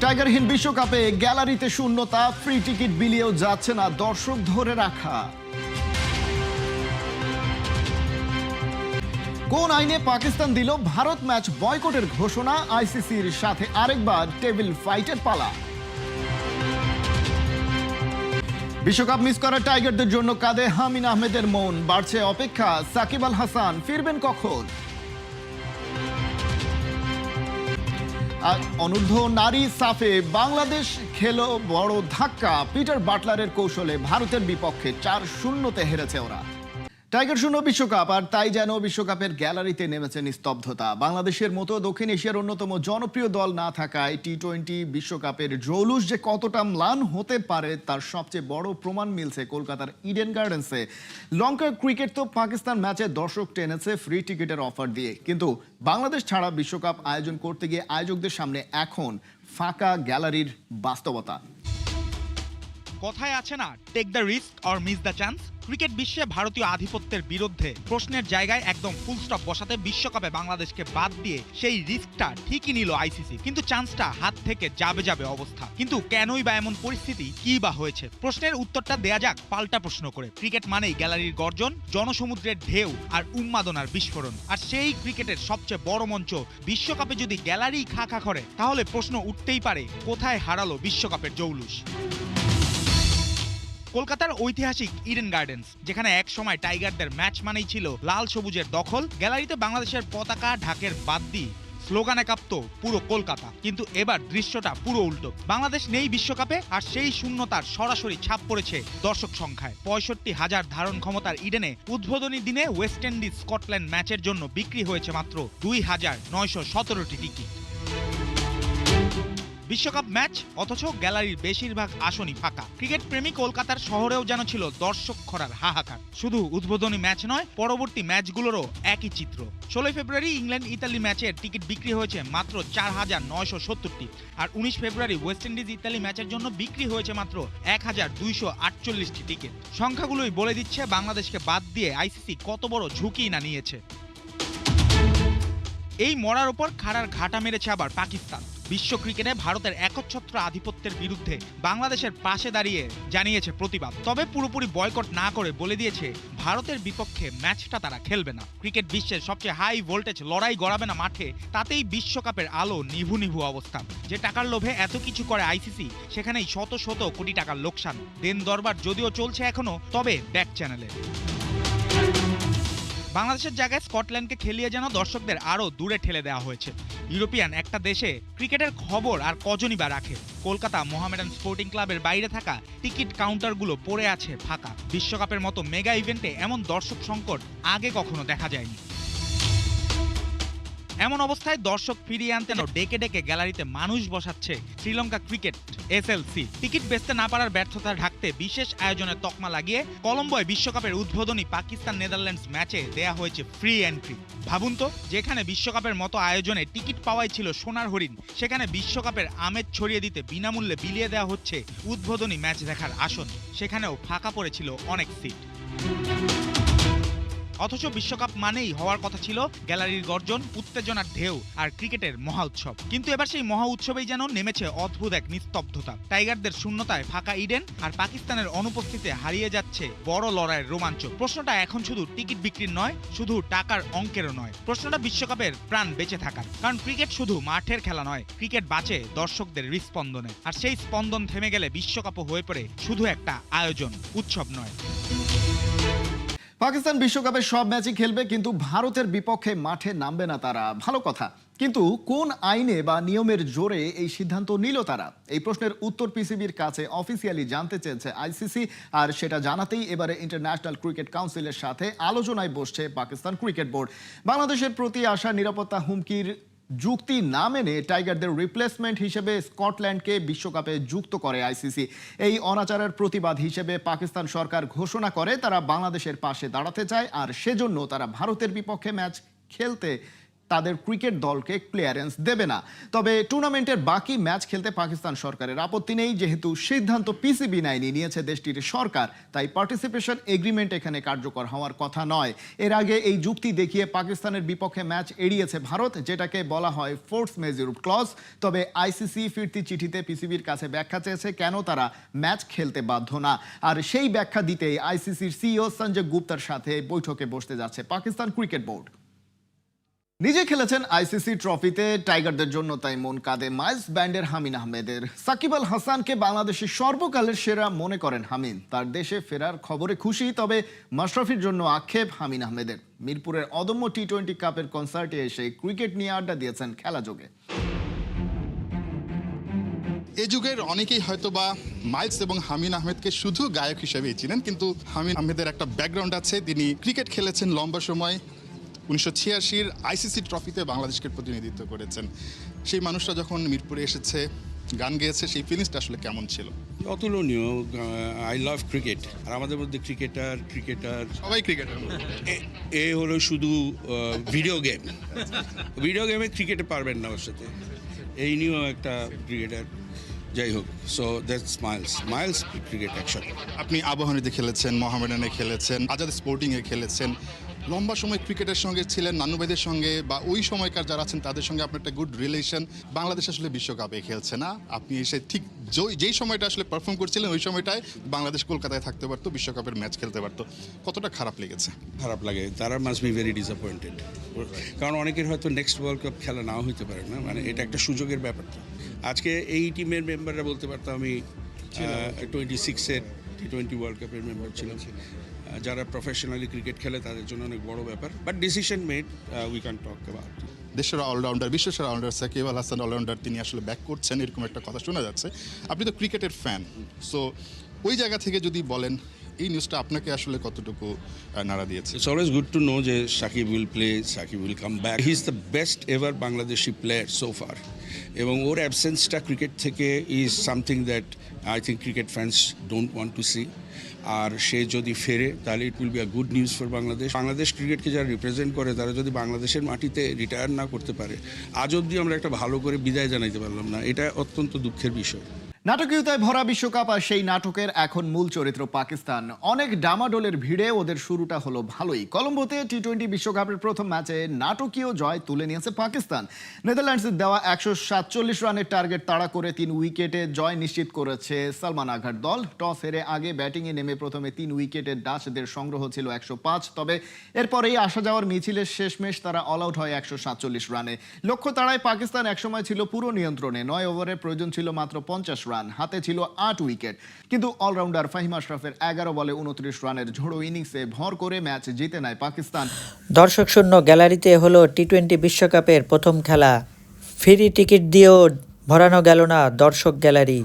টাইগারহীন বিশ্বকাপে গ্যালারিতে শূন্যতা, ফ্রি টিকিট বিলিয়েও যাচ্ছে না দর্শক ধরে রাখা। কোন আইনে পাকিস্তান দিল ভারত ম্যাচ বয়কটের ঘোষণা? আইসিসির সাথে আরেকবার টেবিল ফাইটের পালা। বিশ্বকাপ মিস করা টাইগারদের জন্য কাঁদে হামিন আহমেদের মন, বাড়ছে অপেক্ষা সাকিব আল হাসান ফিরবেন কখন। অনূর্ধ্ব নারী সাফে বাংলাদেশ খেলো বড় ধাক্কা, পিটার বাটলারের কৌশলে ভারতের বিপক্ষে 4-0 হেরেছে ওরা। টাইগার শূন্য বিশ্বকাপ, আর তাই যেন বিশ্বকাপের গ্যালারিতে নেমেছে নিস্তব্ধতা। বাংলাদেশের মতো দক্ষিণ এশিয়ার অন্যতম জনপ্রিয় দল না থাকায় টি-20 বিশ্বকাপের জৌলুস যে কতটা ম্লান হতে পারে তার সবচেয়ে বড় প্রমাণ মিলছে কলকাতার ইডেন গার্ডেন্সে। লঙ্কা ক্রিকেট তো পাকিস্তান ম্যাচে দর্শক টেনেছে ফ্রি টিকিটের অফার দিয়ে, কিন্তু বাংলাদেশ ছাড়া বিশ্বকাপ আয়োজন করতে গিয়ে আয়োজকদের সামনে এখন ফাঁকা গ্যালারির বাস্তবতা। কথায় আছে না, take the risk or miss the chance. Cricket বিশ্বে ভারতীয় আধিপত্যের বিরুদ্ধে প্রশ্নের জায়গায় একদম ফুল স্টপ বসাতে বিশ্বকাপে বাংলাদেশকে বাদ দিয়ে সেই রিস্কটা ঠিকই নিল আইসিসি, কিন্তু চান্সটা হাত থেকে যাবে অবস্থা। কিন্তু কেনই বা এমন পরিস্থিতি, কি বা হয়েছে? প্রশ্নের উত্তরটা দেয়া যাক পাল্টা প্রশ্ন করে। ক্রিকেট মানেই গ্যালারির গর্জন, জনসমুদ্রের ঢেউ আর উন্মাদনার বিস্ফোরণ। আর সেই ক্রিকেটের সবচেয়ে বড় মঞ্চ বিশ্বকাপে যদি গ্যালারি খা করে, তাহলে প্রশ্ন উঠতেই পারে, কোথায় হারালো বিশ্বকাপের জৌলুস? কলকাতার ঐতিহাসিক ইডেন গার্ডেন্স, যেখানে এক সময় টাইগারদের ম্যাচ মানেই ছিল লাল সবুজের দখল, গ্যালারিতে বাংলাদেশের পতাকা ঢাকের বাদ দিয়ে স্লোগানে কাঁপতো পুরো কলকাতা। কিন্তু এবার দৃশ্যটা পুরো উল্টো। বাংলাদেশ নেই বিশ্বকাপে, আর সেই শূন্যতার সরাসরি ছাপ পড়েছে দর্শক সংখ্যায়। 65,000 ধারণ ক্ষমতার ইডেনে উদ্বোধনী দিনে ওয়েস্ট ইন্ডিজ স্কটল্যান্ড ম্যাচের জন্য বিক্রি হয়েছে মাত্র 2,917টি টিকিট। বিশ্বকাপ ম্যাচ, অথচ গ্যালারির বেশিরভাগ আসনই ফাঁকা। ক্রিকেট প্রেমী কলকাতার শহরেও যেন ছিল দর্শক খরার হাহাকার। শুধু উদ্বোধনী ম্যাচ নয়, পরবর্তী ম্যাচগুলোরও একই চিত্র। 16 ফেব্রুয়ারি ইংল্যান্ড ইতালি ম্যাচের টিকিট বিক্রি হয়েছে মাত্র 4,970টি, আর 19 ফেব্রুয়ারি ওয়েস্ট ইন্ডিজ ইতালি ম্যাচের জন্য বিক্রি হয়েছে মাত্র 1,248টি টিকিট। সংখ্যাগুলোই বলে দিচ্ছে বাংলাদেশকে বাদ দিয়ে আইসিসি কত বড় ঝুঁকি না নিয়েছে। এই মরার ওপর খাড়ার ঘাটা মেরেছে আবার পাকিস্তান। বিশ্ব ক্রিকেটে ভারতের একচ্ছত্র আধিপত্যের বিরুদ্ধে বাংলাদেশের পাশে দাঁড়িয়ে জানিয়েছে প্রতিবাদ, তবে পুরোপুরি বয়কট না করে বলে দিয়েছে ভারতের বিপক্ষে ম্যাচটা তারা খেলবে না। ক্রিকেট বিশ্বের সবচেয়ে হাই ভোল্টেজ লড়াই গড়াবে না মাঠে, তাতেই বিশ্বকাপের আলো নিভু অবস্থা। যে টাকার লোভে এত কিছু করে আইসিসি, সেখানেই শত শত কোটি টাকার লোকসান। দেন দরবার যদিও চলছে এখনো, তবে ব্যাক চ্যানেলে। বাংলাদেশের জায়গায় স্কটল্যান্ডকে খেলিয়ে যেন দর্শকদের আরও দূরে ঠেলে দেওয়া হয়েছে। ইউরোপিয়ান একটা দেশে ক্রিকেটের খবর আর কজনই বা রাখে? কলকাতা মোহামেডান স্পোর্টিং ক্লাবের বাইরে থাকা টিকিট কাউন্টারগুলো পড়ে আছে ফাঁকা। বিশ্বকাপের মতো মেগা ইভেন্টে এমন দর্শক সংকট আগে কখনো দেখা যায়নি। এমন অবস্থায় দর্শক ফিরিয়ে আনতে ডেকে ডেকে গ্যালারিতে মানুষ বসাচ্ছে শ্রীলঙ্কা ক্রিকেট এসএলসি। টিকিট বেচতে না পারার ব্যর্থতা ঢাকতে বিশেষ আয়োজনের তকমা লাগিয়ে কলম্বোয় বিশ্বকাপের উদ্বোধনী পাকিস্তান নেদারল্যান্ডস ম্যাচে দেয়া হয়েছে ফ্রি এন্ট্রি। ভাবুন তো, যেখানে বিশ্বকাপের মতো আয়োজনে টিকিট পাওয়াই ছিল সোনার হরিণ, সেখানে বিশ্বকাপের আমেজ ছড়িয়ে দিতে বিনামূল্যে বিলিয়ে দেওয়া হচ্ছে উদ্বোধনী ম্যাচ দেখার আসন। সেখানেও ফাঁকা পড়েছিল অনেক সিট। অথচ বিশ্বকাপ মানেই হওয়ার কথা ছিল গ্যালারির গর্জন, উত্তেজনার ঢেউ আর ক্রিকেটের মহা উৎসব। কিন্তু এবার সেই মহা উৎসবেই যেন নেমেছে অদ্ভুত এক নিস্তব্ধতা। টাইগারদের শূন্যতায় ফাঁকা ইডেন, আর পাকিস্তানের অনুপস্থিতিতে হারিয়ে যাচ্ছে বড় লড়াইয়ের রোমাঞ্চ। প্রশ্নটা এখন শুধু টিকিট বিক্রির নয়, শুধু টাকার অঙ্কেরও নয়। প্রশ্নটা বিশ্বকাপের প্রাণ বেঁচে থাকার। কারণ ক্রিকেট শুধু মাঠের খেলা নয়, ক্রিকেট বাঁচে দর্শকদের হৃস্পন্দনে। আর সেই স্পন্দন থেমে গেলে বিশ্বকাপও হয়ে পড়ে শুধু একটা আয়োজন, উৎসব নয়। পাকিস্তান বিশ্বকাপের সব ম্যাচই খেলবে, কিন্তু ভারতের বিপক্ষে মাঠে নামবে না তারা। ভালো কথা, কিন্তু কোন আইনে বা নিয়মের জোরে এই সিদ্ধান্ত নিল তারা? এই প্রশ্নের উত্তর পিসিবির কাছে অফিসিয়ালি জানতে চেয়েছে আইসিসি, আর সেটা জানাতেই এবারে ইন্টারন্যাশনাল ক্রিকেট কাউন্সিলের সাথে আলোচনায় বসছে পাকিস্তান ক্রিকেট বোর্ড। বাংলাদেশের প্রতি আসা নিরাপত্তা হুমকির যুক্তি না মেনে টাইগারদের রিপ্লেসমেন্ট হিসেবে স্কটল্যান্ডকে বিশ্বকাপে যুক্ত করে আইসিসি। এই অনাচারের প্রতিবাদ হিসেবে পাকিস্তান সরকার ঘোষণা করে তারা বাংলাদেশের পাশে দাঁড়াতে চায়, আর সেজন্য তারা ভারতের বিপক্ষে ম্যাচ খেলতে তাদের ক্রিকেট দলকে ক্লিয়ারেন্স দেবে না। তবে টুর্নামেন্টের বাকি ম্যাচ খেলতে পাকিস্তান সরকারের আপত্তি নেই, যেহেতু সিদ্ধান্ত পিসিবি নিয়েছে দেশটির সরকার, তাই পার্টিসিপেশন এগ্রিমেন্ট এখানে কার্যকর হওয়ার কথা নয়। এর আগে এই যুক্তি দেখিয়ে পাকিস্তানের বিপক্ষে ম্যাচ এড়িয়েছে ভারত, যেটাকে বলা হয় ফোর্স মেজর ক্লজ। তবে আইসিসি ফিরতি চিঠিতে পিসিবির কাছে ব্যাখ্যা চেয়েছে কেন তারা ম্যাচ খেলতে বাধ্য না, আর সেই ব্যাখ্যা দিতেই আইসিসির সিইও সঞ্জয় গুপ্তার সাথে বৈঠকে বসতে যাচ্ছে পাকিস্তান ক্রিকেট বোর্ড। নিজে খেলেছেন আইসিসি ট্রফিতে টাইগারদের জন্য, তাই মন কাঁদে মাইলস ব্যান্ডের হামিন আহমেদের। সাকিব আল হাসানকে বাংলাদেশের সর্বকালের সেরা মনে করেন হামিন। তার দেশে ফেরার খবরে খুশি, তবে মাশরাফির জন্য আক্ষেপ হামিন আহমেদের। মিরপুরের অদম্য টি-20 কাপের কনসার্টে এসে ক্রিকেট নিয়ে আড্ডা দিয়েছেন খেলা যোগে। এই যুগের অনেকেই হয়তোবা মাইলস এবং হামিন আহমেদকে শুধু গায়ক হিসেবেই চিনেন, কিন্তু হামিন আহমেদের একটা ব্যাকগ্রাউন্ড আছে। তিনি ক্রিকেট খেলেছেন লম্বা সময়, 1986-র আইসিসি ট্রফিতে বাংলাদেশকে প্রতিনিধিত্ব করেছেন। সেই মানুষটা যখন মিরপুরে এসেছে, গান গেয়েছে, সেই ফিলিংসটা আসলে কেমন ছিল? অতুলনীয়। আই লাভ ক্রিকেট, আর আমাদের মধ্যে ক্রিকেটার সবাই ক্রিকেটার। এ হলো শুধু ভিডিও গেমে ক্রিকেটে পারবেন না ওর সাথে, এই নিয়েও একটা ক্রিকেটার। যাই হোক, সো দ্যাটস মাইলস ক্রিকেট একসাথে। আপনি আবাহনীতে খেলেছেন, মোহামেডানে খেলেছেন, আজাদ স্পোর্টিংয়ে খেলেছেন, লম্বা সময় ক্রিকেটের সঙ্গে ছিলেন, নান্নু ভাইদের সঙ্গে বা ওই সময়কার যারা আছেন তাদের সঙ্গে আপনার একটা গুড রিলেশন। বাংলাদেশ আসলে বিশ্বকাপে খেলছে না, আপনি এসে ঠিক যেই সময়টা আসলে পারফর্ম করছিলেন ওই সময়টায় বাংলাদেশ কলকাতায় থাকতে পারতো, বিশ্বকাপের ম্যাচ খেলতে পারতো। কতটা খারাপ লেগেছে? খারাপ লাগে, তারা মাস্ট বি ভেরি ডিসঅ্যাপয়েন্টেড, কারণ অনেকের হয়তো নেক্সট ওয়ার্ল্ড কাপ খেলা নাও হতে পারে না, মানে এটা একটা সুযোগের ব্যাপার। তো আজকে এই টিমের মেম্বাররা বলতে পারতাম আমি 26-এর টি-20 ওয়ার্ল্ড কাপের মেম্বার ছিলাম। যারা প্রফেশনালি ক্রিকেট খেলে তাদের জন্য অনেক বড় ব্যাপার, but decision made, we can talk about. দেশের allrounder, বিশ্বসেরা allrounder Shakib Al Hasan allrounder, তিনি আসলে ব্যাক করছেন, এরকম একটা কথা শোনা যাচ্ছে। আপনি তো ক্রিকেটের ফ্যান, সো ওই জায়গা থেকে যদি বলেন এই নিউজটা আপনাকে আসলে কতটুকু নাড়া দিয়েছে? It's always good to know যে Shakib will play, Shakib will come back. He is the best ever Bangladeshi player so far. এবং ওর অ্যাবসেন্সটা ক্রিকেট থেকে is something that I think cricket fans don't want to see. আর সে যদি ফেরে তাহলে it will be a good news for Bangladesh ক্রিকেটকে যারা represent করে তারা যদি বাংলাদেশের মাটিতে রিটায়ার না করতে পারে, আজ অবধি আমরা একটা ভালো করে বিদায় জানাইতে পারলাম না, এটা অত্যন্ত দুঃখের বিষয়। নাটকীয়তায় ভরা বিশ্বকাপ, আর সেই নাটকের এখন মূল চরিত্র পাকিস্তান। অনেক ডামাডোলের ভিড়ে ওদের শুরুটা হলো ভালোই। কলম্বোতে টি-20 বিশ্বকাপের প্রথম ম্যাচে নাটকীয় জয় তুলে নিয়েছে পাকিস্তান। নেদারল্যান্ডসের দেওয়া 147 রানের টার্গেট তাড়া করে 3 উইকেটে জয় নিশ্চিত করেছে সালমান আঘার দল। টস হেরে আগে ব্যাটিংয়ে নেমে প্রথমে 3 উইকেটে ডাচদের সংগ্রহ ছিল 105, তবে এরপরেই আসা যাওয়ার মিছিলের শেষমেশ তারা অল আউট হয় 147 রানে। লক্ষ্য তাড়ায় পাকিস্তান একসময় ছিল পুরো নিয়ন্ত্রণে। 9 ওভারে প্রয়োজন ছিল মাত্র 50 রান, হাতে ছিল 8 উইকেট, কিন্তু অলরাউন্ডার ফাহিম আশরাফের 11 বলে 29 রানের ঝোড়ো ইনিংসে ভর করে ম্যাচ জিতে নেয় পাকিস্তান। দর্শক শূন্য গ্যালারিতে হলো টি-20 বিশ্বকাপের প্রথম খেলা। ফ্রি টিকিট দিয়েও ভরানো গেল না দর্শক গ্যালারি।